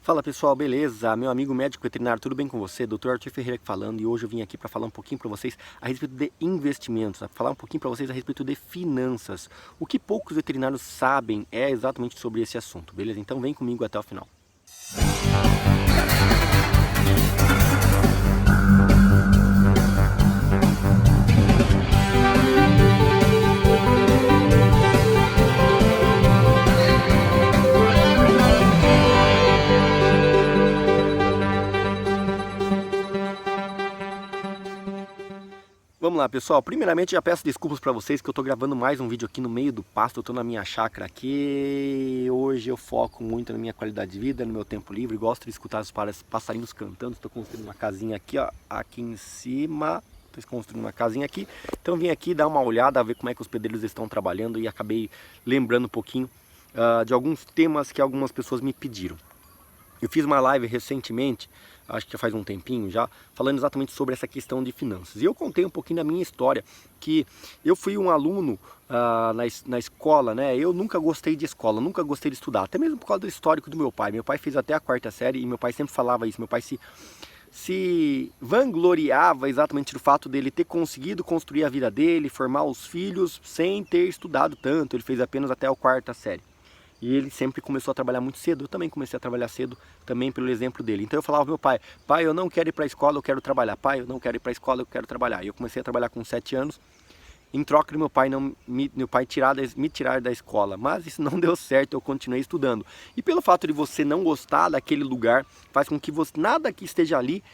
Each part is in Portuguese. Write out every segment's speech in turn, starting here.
Fala pessoal, beleza? Meu amigo médico veterinário, tudo bem com você? Dr. Arthur Ferreira aqui falando, e hoje eu vim aqui para falar um pouquinho para vocês a respeito de investimentos, para falar um pouquinho para vocês a respeito de finanças. O que poucos veterinários sabem é exatamente sobre esse assunto, beleza? Então vem comigo até o final. Vamos lá, pessoal. Primeiramente, já peço desculpas para vocês que eu tô gravando mais um vídeo aqui no meio do pasto. Eu tô na minha chácara aqui. Hoje eu foco muito na minha qualidade de vida, no meu tempo livre. Gosto de escutar os passarinhos cantando. Estou construindo uma casinha aqui, ó, aqui em cima. Estou construindo uma casinha aqui. Então vim aqui dar uma olhada, ver como é que os pedreiros estão trabalhando e acabei lembrando um pouquinho de alguns temas que algumas pessoas me pediram. Eu fiz uma live recentemente, acho que faz um tempinho já, falando exatamente sobre essa questão de finanças. E eu contei um pouquinho da minha história, que eu fui um aluno na escola, né? Eu nunca gostei de escola, nunca gostei de estudar, até mesmo por causa do histórico do meu pai. Meu pai fez até a 4ª série e meu pai sempre falava isso. Meu pai se vangloriava exatamente do fato dele ter conseguido construir a vida dele, formar os filhos, sem ter estudado tanto. Ele fez apenas até a 4ª série. E ele sempre começou a trabalhar muito cedo. Eu também comecei a trabalhar cedo, também pelo exemplo dele. Então eu falava ao meu pai: pai, eu não quero ir para a escola, eu quero trabalhar. Pai, eu não quero ir para a escola, eu quero trabalhar. E eu comecei a trabalhar com 7 anos, em troca de meu pai me tirar da escola. Mas isso não deu certo, eu continuei estudando. E pelo fato de você não gostar daquele lugar, faz com que nada que esteja ali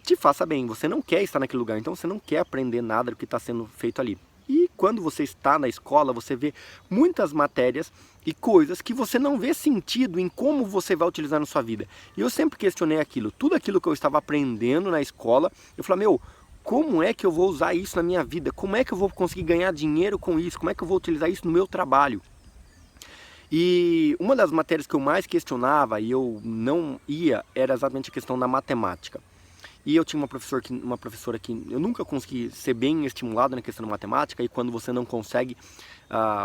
te faça bem. Você não quer estar naquele lugar, então você não quer aprender nada do que está sendo feito ali. E quando você está na escola, você vê muitas matérias e coisas que você não vê sentido em como você vai utilizar na sua vida. E eu sempre questionei aquilo, tudo aquilo que eu estava aprendendo na escola, eu falei, meu, como é que eu vou usar isso na minha vida? Como é que eu vou conseguir ganhar dinheiro com isso? Como é que eu vou utilizar isso no meu trabalho? E uma das matérias que eu mais questionava e eu não ia era exatamente a questão da matemática. E eu tinha uma professora que eu nunca consegui ser bem estimulado na questão da matemática, e quando você não consegue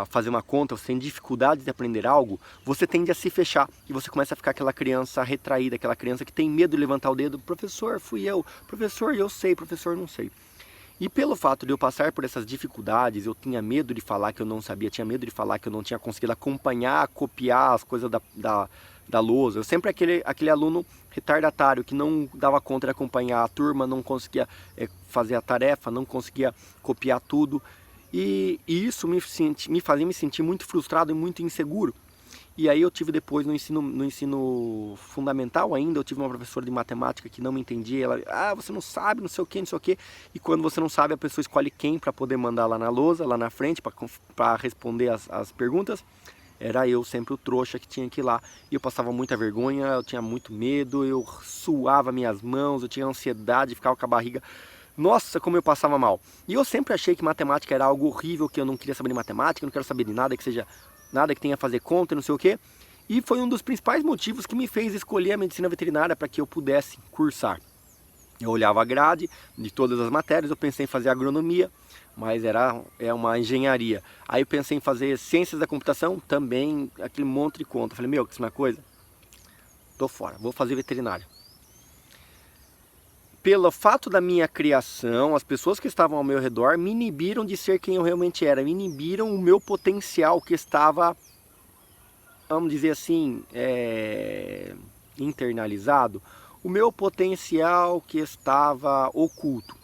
fazer uma conta, você tem dificuldade de aprender algo, você tende a se fechar e você começa a ficar aquela criança retraída, aquela criança que tem medo de levantar o dedo. Professor, fui eu. Professor, eu sei. Professor, não sei. E pelo fato de eu passar por essas dificuldades, eu tinha medo de falar que eu não sabia, tinha medo de falar que eu não tinha conseguido acompanhar, copiar as coisas da lousa. Eu sempre aquele aluno retardatário que não dava conta de acompanhar a turma, não conseguia fazer a tarefa, não conseguia copiar tudo. E isso me fazia me sentir muito frustrado e muito inseguro. E aí eu tive depois no ensino fundamental ainda, eu tive uma professora de matemática que não me entendia. Ela, você não sabe, não sei o que, não sei o que. E quando você não sabe, a pessoa escolhe quem para poder mandar lá na lousa, lá na frente, para responder as perguntas. Era eu sempre o trouxa que tinha que ir lá. E eu passava muita vergonha, eu tinha muito medo, eu suava minhas mãos, eu tinha ansiedade, ficava com a barriga. Nossa, como eu passava mal. E eu sempre achei que matemática era algo horrível, que eu não queria saber de matemática, não quero saber de nada que seja nada que tenha a fazer conta, não sei o que. E foi um dos principais motivos que me fez escolher a medicina veterinária para que eu pudesse cursar. Eu olhava a grade de todas as matérias, eu pensei em fazer agronomia, mas é uma engenharia. Aí eu pensei em fazer ciências da computação, também aquele monte de conta. Eu falei, meu, que isso é uma coisa? Tô fora, vou fazer veterinária. Pelo fato da minha criação, as pessoas que estavam ao meu redor me inibiram de ser quem eu realmente era, me inibiram o meu potencial que estava, vamos dizer assim, internalizado, o meu potencial que estava oculto.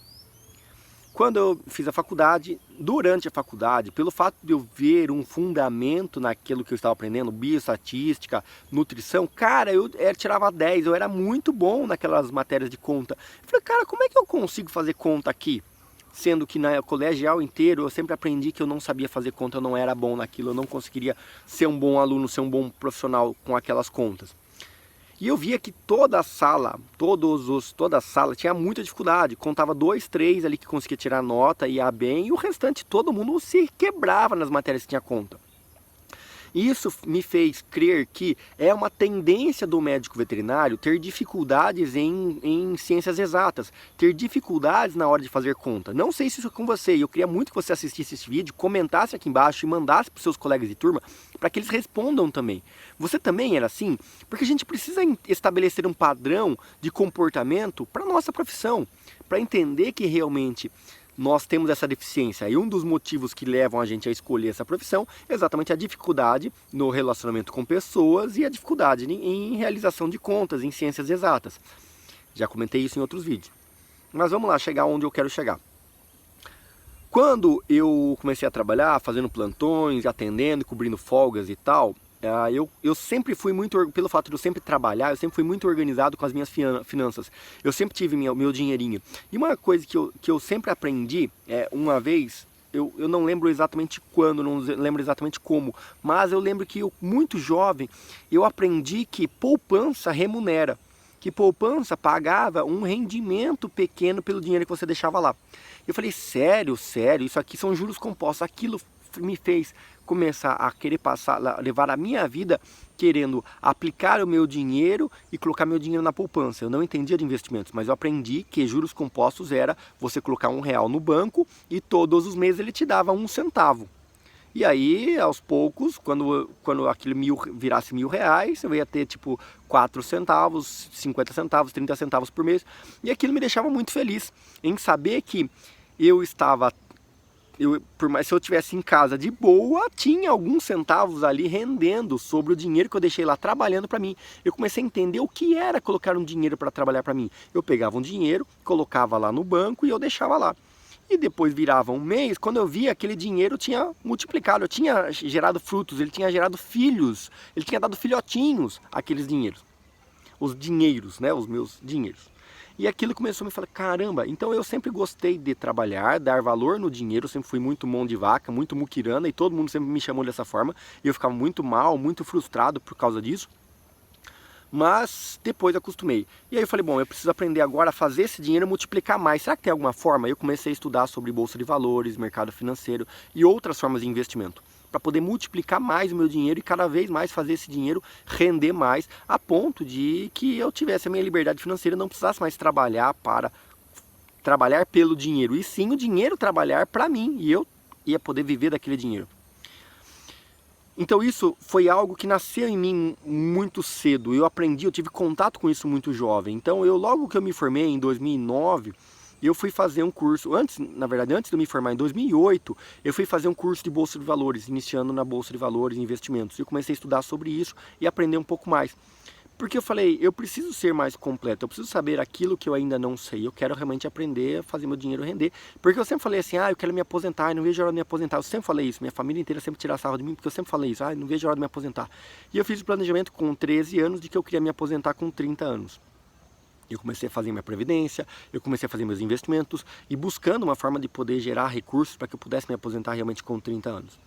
Quando eu fiz a faculdade, durante a faculdade, pelo fato de eu ver um fundamento naquilo que eu estava aprendendo, bioestatística, nutrição, cara, eu tirava 10, eu era muito bom naquelas matérias de conta. Eu falei, cara, como é que eu consigo fazer conta aqui? Sendo que na colegial inteiro eu sempre aprendi que eu não sabia fazer conta, eu não era bom naquilo, eu não conseguiria ser um bom aluno, ser um bom profissional com aquelas contas. E eu via que toda a sala tinha muita dificuldade. Contava 2, 3 ali que conseguia tirar nota e ia bem, e o restante todo mundo se quebrava nas matérias que tinha conta. Isso me fez crer que é uma tendência do médico veterinário ter dificuldades em ciências exatas, ter dificuldades na hora de fazer conta. Não sei se isso é com você, eu queria muito que você assistisse esse vídeo, comentasse aqui embaixo e mandasse para os seus colegas de turma para que eles respondam também. Você também era assim? Porque a gente precisa estabelecer um padrão de comportamento para a nossa profissão, para entender que realmente nós temos essa deficiência. E um dos motivos que levam a gente a escolher essa profissão é exatamente a dificuldade no relacionamento com pessoas e a dificuldade em realização de contas, em ciências exatas. Já comentei isso em outros vídeos. Mas vamos lá, chegar onde eu quero chegar. Quando eu comecei a trabalhar, fazendo plantões, atendendo, cobrindo folgas e tal, eu sempre fui muito, pelo fato de eu sempre trabalhar, eu sempre fui muito organizado com as minhas finanças. Eu sempre tive meu dinheirinho. E uma coisa que eu sempre aprendi, uma vez, eu não lembro exatamente quando, não lembro exatamente como, mas eu lembro que eu, muito jovem, eu aprendi que poupança remunera. Que poupança pagava um rendimento pequeno pelo dinheiro que você deixava lá. Eu falei, sério, isso aqui são juros compostos. Aquilo me fez começar a querer levar a minha vida querendo aplicar o meu dinheiro e colocar meu dinheiro na poupança. Eu não entendia de investimentos, mas eu aprendi que juros compostos era você colocar R$1 no banco e todos os meses ele te dava 1 centavo. E aí, aos poucos, quando aquele virasse R$1.000, eu ia ter tipo 4 centavos, 50 centavos, 30 centavos por mês. E aquilo me deixava muito feliz em saber que eu estava, por mais se eu estivesse em casa de boa, tinha alguns centavos ali rendendo sobre o dinheiro que eu deixei lá trabalhando para mim. Eu comecei a entender o que era colocar um dinheiro para trabalhar para mim. Eu pegava um dinheiro, colocava lá no banco e eu deixava lá. E depois virava um mês, quando eu via aquele dinheiro tinha multiplicado, eu tinha gerado frutos, ele tinha gerado filhos, ele tinha dado filhotinhos aqueles dinheiros. Os dinheiros, né, os meus dinheiros. E aquilo começou a me falar, caramba, então eu sempre gostei de trabalhar, dar valor no dinheiro, eu sempre fui muito mão de vaca, muito muquirana, e todo mundo sempre me chamou dessa forma, e eu ficava muito mal, muito frustrado por causa disso. Mas depois acostumei. E aí eu falei, bom, eu preciso aprender agora a fazer esse dinheiro multiplicar mais. Será que tem alguma forma? Eu comecei a estudar sobre bolsa de valores, mercado financeiro e outras formas de investimento, para poder multiplicar mais o meu dinheiro e cada vez mais fazer esse dinheiro render mais, a ponto de que eu tivesse a minha liberdade financeira, não precisasse mais trabalhar pelo dinheiro, e sim o dinheiro trabalhar para mim, e eu ia poder viver daquele dinheiro. Então isso foi algo que nasceu em mim muito cedo, eu aprendi, eu tive contato com isso muito jovem. Então logo que eu me formei em 2009, eu fui fazer um curso, antes de eu me formar em 2008, eu fui fazer um curso de Bolsa de Valores, iniciando na Bolsa de Valores e Investimentos. Eu comecei a estudar sobre isso e aprender um pouco mais. Porque eu falei, eu preciso ser mais completo, eu preciso saber aquilo que eu ainda não sei, eu quero realmente aprender a fazer meu dinheiro render. Porque eu sempre falei assim, eu quero me aposentar, não vejo a hora de me aposentar. Eu sempre falei isso, minha família inteira sempre tira sarro de mim, porque eu sempre falei isso, não vejo a hora de me aposentar. E eu fiz o planejamento com 13 anos de que eu queria me aposentar com 30 anos. Eu comecei a fazer minha previdência, eu comecei a fazer meus investimentos e buscando uma forma de poder gerar recursos para que eu pudesse me aposentar realmente com 30 anos.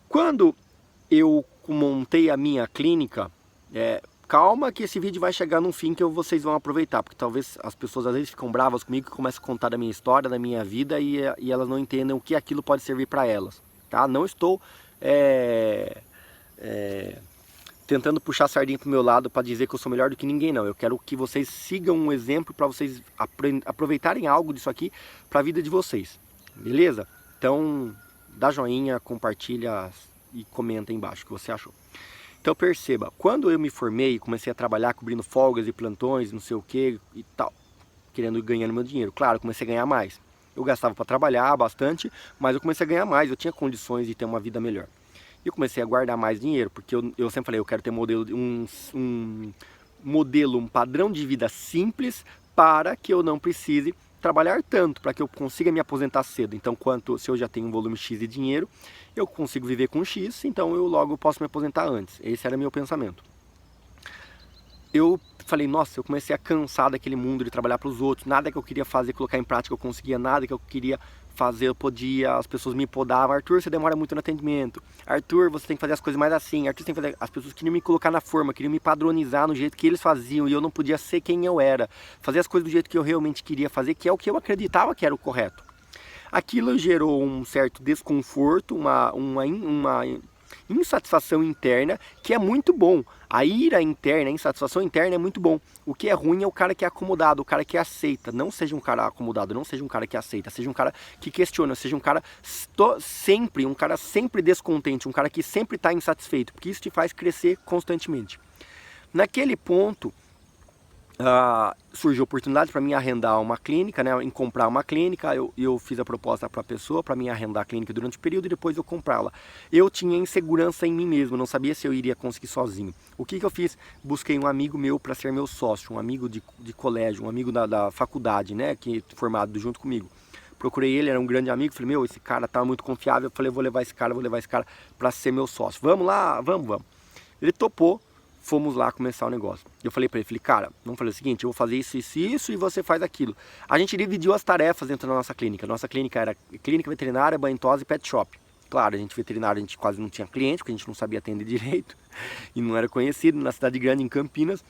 Quando eu montei a minha clínica, calma que esse vídeo vai chegar num fim que vocês vão aproveitar, porque talvez as pessoas às vezes ficam bravas comigo e começam a contar da minha história, da minha vida e elas não entendem o que aquilo pode servir para elas, tá? Não estou tentando puxar a sardinha pro meu lado para dizer que eu sou melhor do que ninguém, não. Eu quero que vocês sigam um exemplo para vocês aproveitarem algo disso aqui para a vida de vocês, beleza? Então dá joinha, compartilha e comenta aí embaixo o que você achou. Então perceba, quando eu me formei, comecei a trabalhar cobrindo folgas e plantões, não sei o que e tal, querendo ganhar meu dinheiro, claro, comecei a ganhar mais. Eu gastava para trabalhar bastante, mas eu comecei a ganhar mais, eu tinha condições de ter uma vida melhor. E eu comecei a guardar mais dinheiro, porque eu sempre falei, eu quero ter um padrão de vida simples para que eu não precise trabalhar tanto, para que eu consiga me aposentar cedo. Então, se eu já tenho um volume X de dinheiro, eu consigo viver com X, então eu logo posso me aposentar antes. Esse era meu pensamento. Eu falei, nossa, eu comecei a cansar daquele mundo de trabalhar para os outros, nada que eu queria fazer, colocar em prática eu conseguia, nada que eu queria fazer eu podia, as pessoas me podavam, Arthur, você demora muito no atendimento, Arthur, você tem que fazer as coisas mais assim, Arthur, você tem que fazer... As pessoas queriam me colocar na forma, queriam me padronizar no jeito que eles faziam, e eu não podia ser quem eu era, fazer as coisas do jeito que eu realmente queria fazer, que é o que eu acreditava que era o correto. Aquilo gerou um certo desconforto, uma insatisfação interna, que é muito bom. A ira interna, a insatisfação interna é muito bom. O que é ruim é o cara que é acomodado, o cara que aceita. Não seja um cara acomodado, não seja um cara que aceita, seja um cara que questiona, seja um cara sempre descontente, um cara que sempre está insatisfeito, porque isso te faz crescer constantemente. Naquele ponto, surgiu oportunidade para mim arrendar uma clínica, né, em comprar uma clínica. Eu fiz a proposta para a pessoa para mim arrendar a clínica durante o período e depois eu comprá-la. Eu tinha insegurança em mim mesmo, não sabia se eu iria conseguir sozinho. O que eu fiz? Busquei um amigo meu para ser meu sócio, um amigo de colégio, um amigo da faculdade, né, que formado junto comigo. Procurei ele, era um grande amigo, falei, esse cara tá muito confiável, eu falei, vou levar esse cara para ser meu sócio. Vamos lá, vamos. Ele topou. Fomos lá começar o negócio. Eu falei para ele, cara, vamos fazer o seguinte, eu vou fazer isso e você faz aquilo. A gente dividiu as tarefas dentro da nossa clínica. Nossa clínica era clínica veterinária, banho tosa e pet shop. Claro, a gente veterinário, a gente quase não tinha cliente, porque a gente não sabia atender direito e não era conhecido na cidade grande, em Campinas.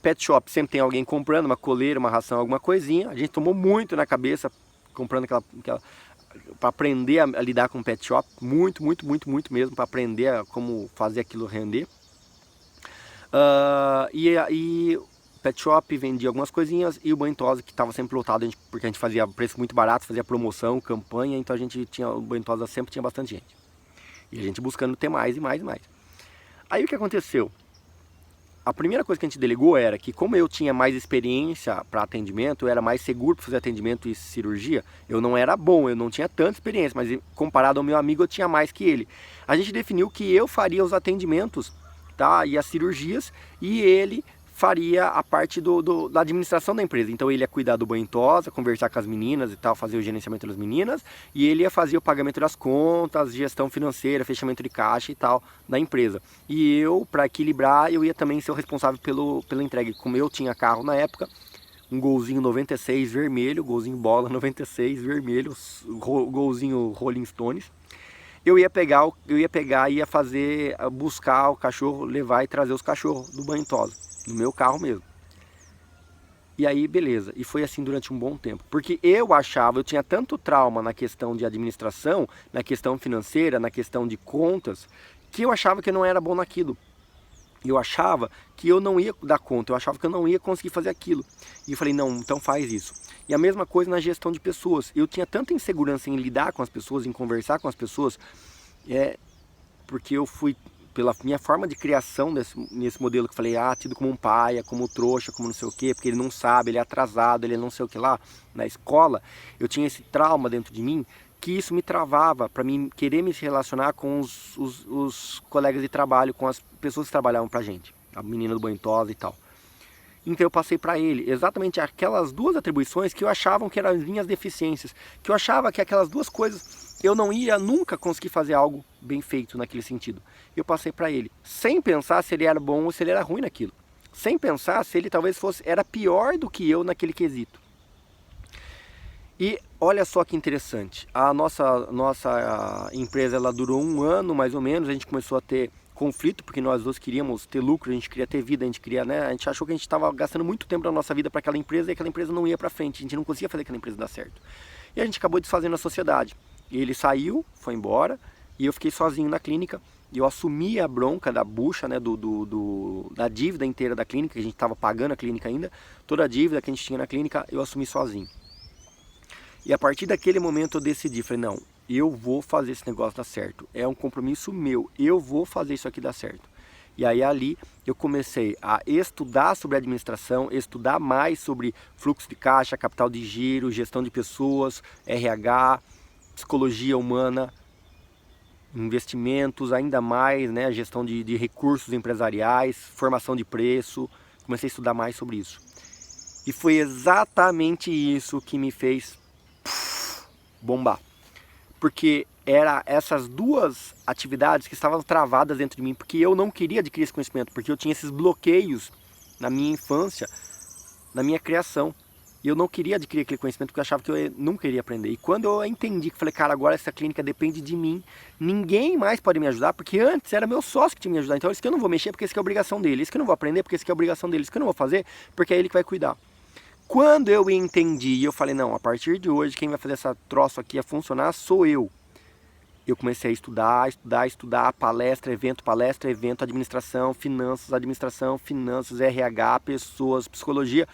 Pet shop, sempre tem alguém comprando uma coleira, uma ração, alguma coisinha. A gente tomou muito na cabeça comprando aquela para aprender a lidar com pet shop, muito mesmo, para aprender a como fazer aquilo render. E o pet shop vendia algumas coisinhas e o banho tosa que estava sempre lotado, porque a gente fazia preço muito barato, fazia promoção, campanha, então o banho tosa sempre tinha bastante gente. E a gente buscando ter mais e mais e mais. Aí o que aconteceu? A primeira coisa que a gente delegou era que, como eu tinha mais experiência para atendimento, eu era mais seguro para fazer atendimento e cirurgia, eu não era bom, eu não tinha tanta experiência, mas comparado ao meu amigo eu tinha mais que ele. A gente definiu que eu faria os atendimentos, tá, e as cirurgias, e ele faria a parte da administração da empresa. Então ele ia cuidar do banho tosa, conversar com as meninas e tal, fazer o gerenciamento das meninas, e ele ia fazer o pagamento das contas, gestão financeira, fechamento de caixa e tal da empresa. E eu, para equilibrar, eu ia também ser o responsável pela entrega. Como eu tinha carro na época, um golzinho 96 vermelho, golzinho bola 96 vermelho, golzinho Rolling Stones. Eu ia pegar e ia buscar o cachorro, levar e trazer os cachorros do banho tosa, no meu carro mesmo. E aí, beleza. E foi assim durante um bom tempo. Porque eu tinha tanto trauma na questão de administração, na questão financeira, na questão de contas, que eu achava que eu não era bom naquilo. Eu achava que eu não ia dar conta, eu achava que eu não ia conseguir fazer aquilo. E eu falei, não, então faz isso. E a mesma coisa na gestão de pessoas. Eu tinha tanta insegurança em lidar com as pessoas, em conversar com as pessoas, porque eu fui, pela minha forma de criação nesse modelo que eu falei, tido como um paia, como trouxa, como não sei o quê, porque ele não sabe, ele é atrasado, ele não sei o que lá, na escola, eu tinha esse trauma dentro de mim, que isso me travava para mim querer me relacionar com os colegas de trabalho, com as pessoas que trabalhavam pra gente, a menina do banho tosa e tal. Então eu passei para ele exatamente aquelas duas atribuições que eu achava que eram as minhas deficiências, que eu achava que aquelas duas coisas eu não ia nunca conseguir fazer algo bem feito naquele sentido. Eu passei para ele, sem pensar se ele era bom ou se ele era ruim naquilo, sem pensar se ele talvez era pior do que eu naquele quesito. E olha só que interessante, a nossa empresa ela durou 1 ano mais ou menos, a gente começou a ter conflito, porque nós dois queríamos ter lucro, a gente queria ter vida, a gente achou que a gente estava gastando muito tempo da nossa vida para aquela empresa e aquela empresa não ia para frente, a gente não conseguia fazer aquela empresa dar certo. E a gente acabou desfazendo a sociedade. Ele saiu, foi embora, e eu fiquei sozinho na clínica, e eu assumi a bronca da bucha, né, da dívida inteira da clínica, que a gente estava pagando a clínica ainda, toda a dívida que a gente tinha na clínica, eu assumi sozinho. E a partir daquele momento eu decidi, falei, não, eu vou fazer esse negócio dar certo, é um compromisso meu, eu vou fazer isso aqui dar certo. E aí ali eu comecei a estudar sobre administração, estudar mais sobre fluxo de caixa, capital de giro, gestão de pessoas, RH, psicologia humana, investimentos, ainda mais, né, gestão de recursos empresariais, formação de preço, comecei a estudar mais sobre isso. E foi exatamente isso que me fez bombar. Porque era essas duas atividades que estavam travadas dentro de mim, porque eu não queria adquirir esse conhecimento, porque eu tinha esses bloqueios na minha infância, na minha criação. E eu não queria adquirir aquele conhecimento porque eu achava que eu nunca iria aprender. E quando eu entendi que falei, cara, agora essa clínica depende de mim, ninguém mais pode me ajudar, porque antes era meu sócio que tinha que me ajudar. Então isso que eu não vou mexer porque isso que é obrigação dele, isso que eu não vou aprender porque isso que é obrigação dele, isso que eu não vou fazer porque é ele que vai cuidar. Quando eu entendi, eu falei, não, a partir de hoje quem vai fazer essa troço aqui a funcionar sou eu. eu comecei a estudar, palestra, evento, administração, finanças, RH, pessoas, psicologia.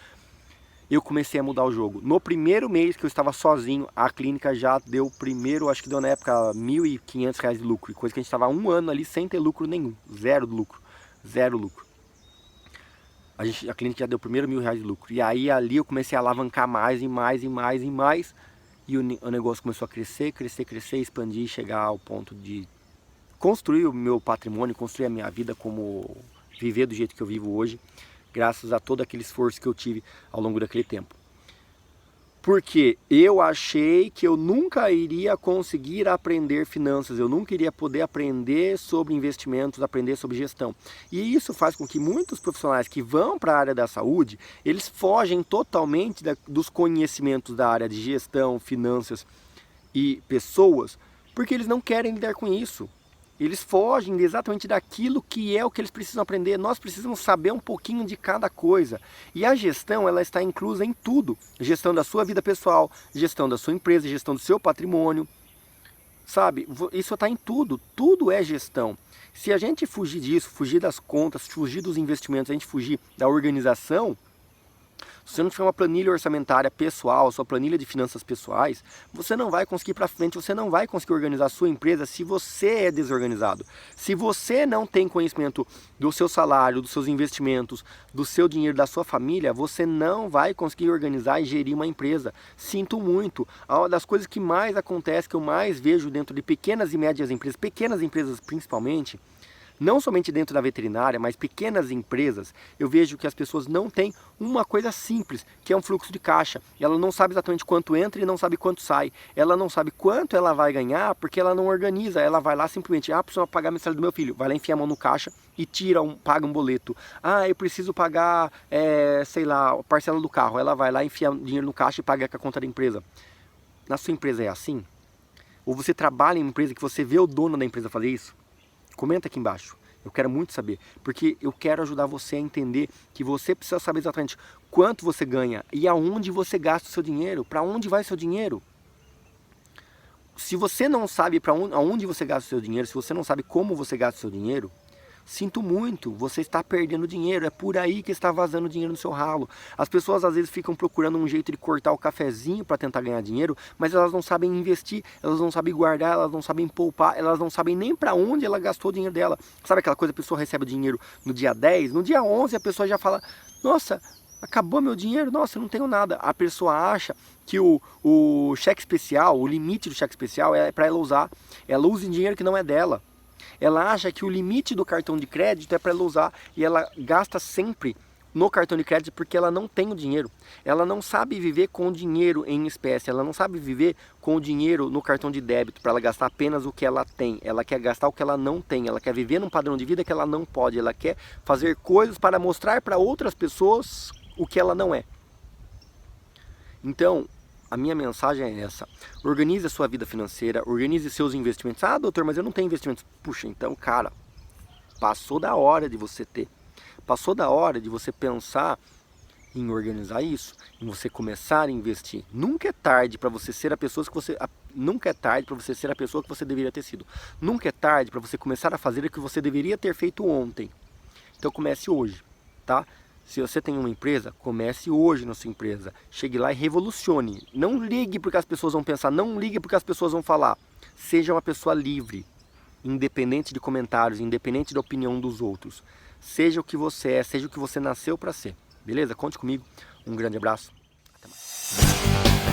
Eu comecei a mudar o jogo. No primeiro mês que eu estava sozinho, a clínica já deu acho que deu na época R$1.500 de lucro, coisa que a gente estava 1 ano ali sem ter lucro nenhum, zero lucro. A clínica já deu o primeiro R$1.000 de lucro. E aí ali eu comecei a alavancar mais, e o negócio começou a crescer, expandir, chegar ao ponto de construir o meu patrimônio, construir a minha vida, como viver do jeito que eu vivo hoje, graças a todo aquele esforço que eu tive ao longo daquele tempo. Porque eu achei que eu nunca iria conseguir aprender finanças, eu nunca iria poder aprender sobre investimentos, aprender sobre gestão. E isso faz com que muitos profissionais que vão para a área da saúde, eles fogem totalmente dos conhecimentos da área de gestão, finanças e pessoas, porque eles não querem lidar com isso. Eles fogem exatamente daquilo que é o que eles precisam aprender. Nós precisamos saber um pouquinho de cada coisa. E a gestão, ela está inclusa em tudo. Gestão da sua vida pessoal, gestão da sua empresa, gestão do seu patrimônio. Sabe? Isso está em tudo. Tudo é gestão. Se a gente fugir disso, fugir das contas, fugir dos investimentos, a gente fugir da organização, se você não tiver uma planilha orçamentária pessoal, sua planilha de finanças pessoais, você não vai conseguir ir para frente, você não vai conseguir organizar a sua empresa se você é desorganizado. Se você não tem conhecimento do seu salário, dos seus investimentos, do seu dinheiro, da sua família, você não vai conseguir organizar e gerir uma empresa. Sinto muito. Uma das coisas que mais acontece, que eu mais vejo dentro de pequenas e médias empresas principalmente, não somente dentro da veterinária, mas pequenas empresas, eu vejo que as pessoas não têm uma coisa simples, que é um fluxo de caixa. Ela não sabe exatamente quanto entra e não sabe quanto sai. Ela não sabe quanto ela vai ganhar porque ela não organiza. Ela vai lá simplesmente, preciso pagar a mensalidade do meu filho. Vai lá, enfia a mão no caixa e paga um boleto. Eu preciso pagar, a parcela do carro. Ela vai lá, enfia dinheiro no caixa e paga com a conta da empresa. Na sua empresa é assim? Ou você trabalha em uma empresa que você vê o dono da empresa fazer isso? Comenta aqui embaixo, eu quero muito saber, porque eu quero ajudar você a entender que você precisa saber exatamente quanto você ganha e aonde você gasta o seu dinheiro, para onde vai seu dinheiro. Se você não sabe aonde você gasta o seu dinheiro, se você não sabe como você gasta o seu dinheiro, sinto muito, você está perdendo dinheiro, é por aí que está vazando dinheiro no seu ralo. As pessoas às vezes ficam procurando um jeito de cortar o cafezinho para tentar ganhar dinheiro, mas elas não sabem investir, elas não sabem guardar, elas não sabem poupar, elas não sabem nem para onde ela gastou o dinheiro dela. Sabe aquela coisa, a pessoa recebe o dinheiro no dia 10, no dia 11 a pessoa já fala, nossa, acabou meu dinheiro, nossa, eu não tenho nada. A pessoa acha que o cheque especial, o limite do cheque especial é para ela usar, ela usa em dinheiro que não é dela. Ela acha que o limite do cartão de crédito é para ela usar e ela gasta sempre no cartão de crédito porque ela não tem o dinheiro. Ela não sabe viver com o dinheiro em espécie, ela não sabe viver com o dinheiro no cartão de débito para ela gastar apenas o que ela tem. Ela quer gastar o que ela não tem, ela quer viver num padrão de vida que ela não pode, ela quer fazer coisas para mostrar para outras pessoas o que ela não é. Então, a minha mensagem é essa: organize a sua vida financeira, organize seus investimentos. Doutor, mas eu não tenho investimentos. Puxa, então, cara, passou da hora de você ter. Passou da hora de você pensar em organizar isso, em você começar a investir. Nunca é tarde para você ser a pessoa que você... Nunca é tarde para você ser a pessoa que você deveria ter sido. Nunca é tarde para você começar a fazer o que você deveria ter feito ontem. Então comece hoje, tá? Se você tem uma empresa, comece hoje na sua empresa. Chegue lá e revolucione. Não ligue porque as pessoas vão pensar, não ligue porque as pessoas vão falar. Seja uma pessoa livre, independente de comentários, independente da opinião dos outros. Seja o que você é, seja o que você nasceu para ser. Beleza? Conte comigo. Um grande abraço. Até mais.